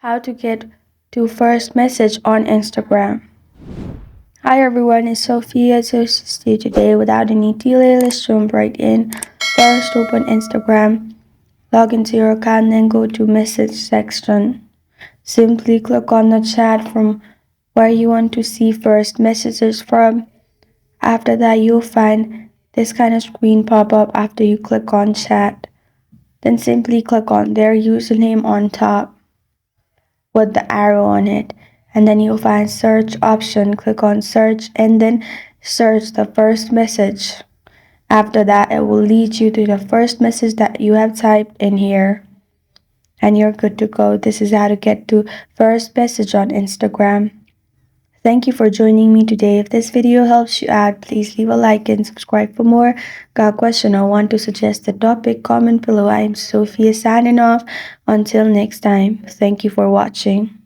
How to get to first message on Instagram. Hi everyone, it's Sophia to assist you today. Without any delay, let's jump right in. First, open Instagram, log into your account, then go to message section. Simply click on the chat from where you want to see first messages from. After that, you'll find this kind of screen pop up after you click on chat. Then simply click on their username on top with the arrow on it, and then you'll find search option. Click on search and then search the first message. After that, it will lead you to the first message that you have typed in here, and you're good to go. This is how to get to first message on Instagram. Thank you for joining me today. If this video helps you out, please leave a like and subscribe for more. Got a question or want to suggest a topic? Comment below. I'm Sophia signing off. Until next time, thank you for watching.